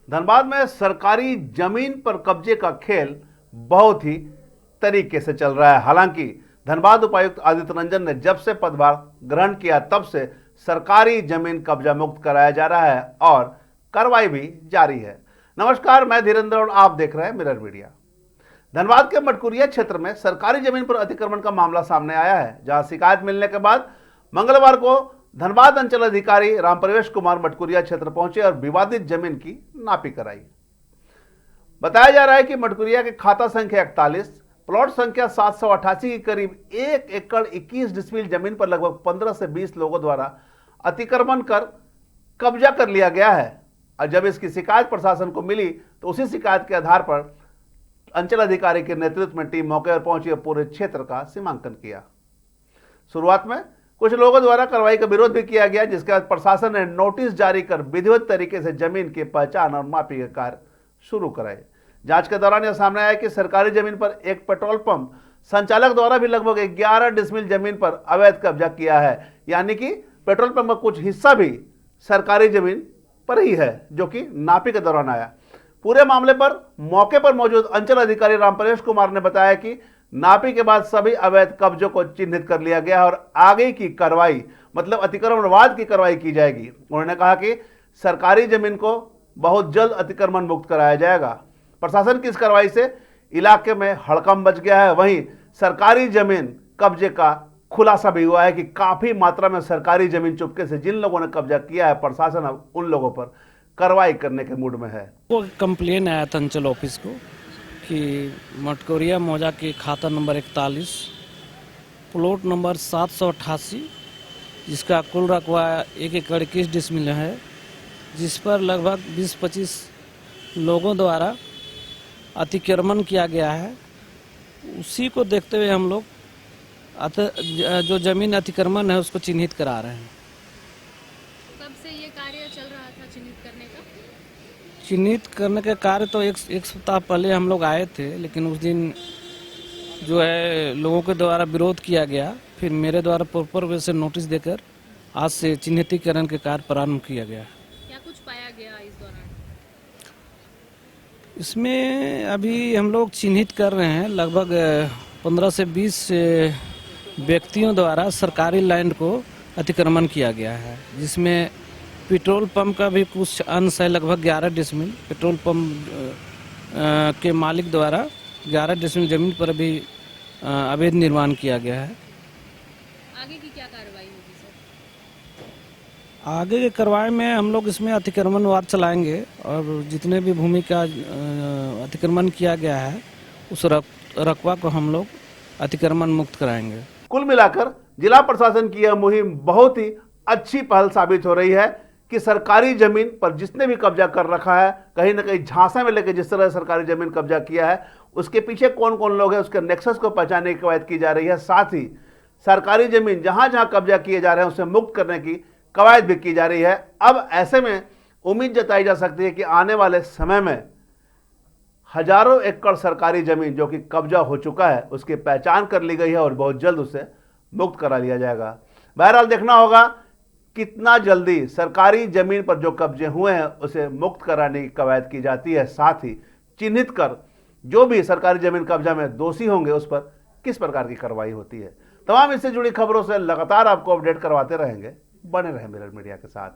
धनबाद में सरकारी जमीन पर कब्जे का खेल बहुत ही तरीके से चल रहा है। हालांकि धनबाद उपायुक्त आदित्य रंजन ने जब से पदभार ग्रहण किया तब से सरकारी जमीन कब्जा मुक्त कराया जा रहा है और कार्रवाई भी जारी है। नमस्कार, मैं धीरेन्द्र और आप देख रहे हैं मिरर मीडिया। धनबाद के मटकुरिया क्षेत्र में सरकारी जमीन पर अतिक्रमण का मामला सामने आया है, जहां शिकायत मिलने के बाद मंगलवार को धनबाद अंचल अधिकारी रामप्रवेश कुमार मटकुरिया क्षेत्र पहुंचे और विवादित जमीन की नापी कराई। बताया जा रहा है कि मटकुरिया के खाता संख्या 41, प्लॉट संख्या 788 के करीब 1 एकड़ 21 डिसमिल जमीन पर लगभग 15 से 20 लोगों द्वारा अतिक्रमण कर कब्जा कर लिया गया है। और जब इसकी शिकायत प्रशासन को मिली तो उसी शिकायत के आधार पर अंचल अधिकारी के नेतृत्व में टीम मौके पर पहुंची और पूरे क्षेत्र का सीमांकन किया। शुरुआत में कुछ लोगों द्वारा कार्रवाई का विरोध भी किया गया, जिसके बाद प्रशासन ने नोटिस जारी कर विधिवत तरीके से जमीन की पहचान और मापी के कार्य शुरू कराए। जांच के दौरान यह सामने आया कि सरकारी जमीन पर एक पेट्रोल पंप संचालक द्वारा भी लगभग 11 डिसमिल जमीन पर अवैध कब्जा किया है, यानी कि पेट्रोल पंप का कुछ हिस्सा भी सरकारी जमीन पर ही है, जो कि नापी के दौरान आया। पूरे मामले पर मौके पर मौजूद अंचल अधिकारी रामप्रवेश कुमार ने बताया कि नापी के बाद सभी अवैध कब्जों को चिन्हित कर लिया गया और आगे की कार्रवाई मतलब अतिक्रमणवाद की कार्रवाई की जाएगी। उन्होंने कहा कि सरकारी जमीन को बहुत जल्द अतिक्रमण मुक्त कराया जाएगा। प्रशासन की इस कार्रवाई से इलाके में हड़कंप मच गया है। वहीं सरकारी जमीन कब्जे का खुलासा भी हुआ है कि काफी मात्रा में सरकारी जमीन चुपके से जिन लोगों ने कब्जा किया है, प्रशासन अब उन लोगों पर कार्रवाई करने के मूड में है। वो कंप्लेन आया था अंचल ऑफिस को कि मटकुरिया मौजा के खाता नंबर 41, प्लॉट नंबर 788, जिसका कुल रकबा 1 एकड़ 21 डिसमिल है, जिस पर लगभग 20-25 लोगों द्वारा अतिक्रमण किया गया है। उसी को देखते हुए हम लोग जो जमीन अतिक्रमण है उसको चिन्हित करा रहे हैं। कब से ये कार्य चल रहा था चिन्हित करने का? चिन्हित करने का कार्य तो एक सप्ताह पहले हम लोग आए थे, लेकिन उस दिन जो है लोगों के द्वारा विरोध किया गया। फिर मेरे द्वारा प्रॉपर वे से नोटिस देकर आज से चिन्हितीकरण के कार्य प्रारंभ किया गया। क्या कुछ पाया गया इस दौरान? इसमें अभी हम लोग चिन्हित कर रहे हैं लगभग 15 से 20 व्यक्तियों द्वारा सरकारी लैंड को अतिक्रमण किया गया है, जिसमें पेट्रोल पंप का भी कुछ अंश है, लगभग 11 डिसमिल पेट्रोल पंप के मालिक द्वारा 11 डिसमिल जमीन पर भी अवैध निर्माण किया गया है। आगे की क्या कार्रवाई होगी सर? आगे के कार्रवाई में हम लोग इसमें अतिक्रमणवाद चलाएंगे और जितने भी भूमि का अतिक्रमण किया गया है उस रकबा को हम लोग अतिक्रमण मुक्त कराएंगे। कुल मिलाकर जिला प्रशासन की यह मुहिम बहुत ही अच्छी पहल साबित हो रही है कि सरकारी जमीन पर जिसने भी कब्जा कर रखा है, कहीं ना कहीं झांसा में लेकर जिस तरह सरकारी जमीन कब्जा किया है, उसके पीछे कौन कौन लोग हैं उसके नेक्सस को पहचानने की कवायद की जा रही है। साथ ही सरकारी जमीन जहां जहां कब्जा किए जा रहे हैं उसे मुक्त करने की कवायद भी की जा रही है। अब ऐसे में उम्मीद जताई जा सकती है कि आने वाले समय में हजारों एकड़ सरकारी जमीन जो कि कब्जा हो चुका है उसकी पहचान कर ली गई है और बहुत जल्द उसे मुक्त करा लिया जाएगा। बहरहाल देखना होगा कितना जल्दी सरकारी जमीन पर जो कब्जे हुए हैं उसे मुक्त कराने की कवायद की जाती है। साथ ही चिन्हित कर जो भी सरकारी जमीन कब्जा में दोषी होंगे उस पर किस प्रकार की कार्रवाई होती है। तमाम इससे जुड़ी खबरों से लगातार आपको अपडेट करवाते रहेंगे। बने रहें मिरर मीडिया के साथ।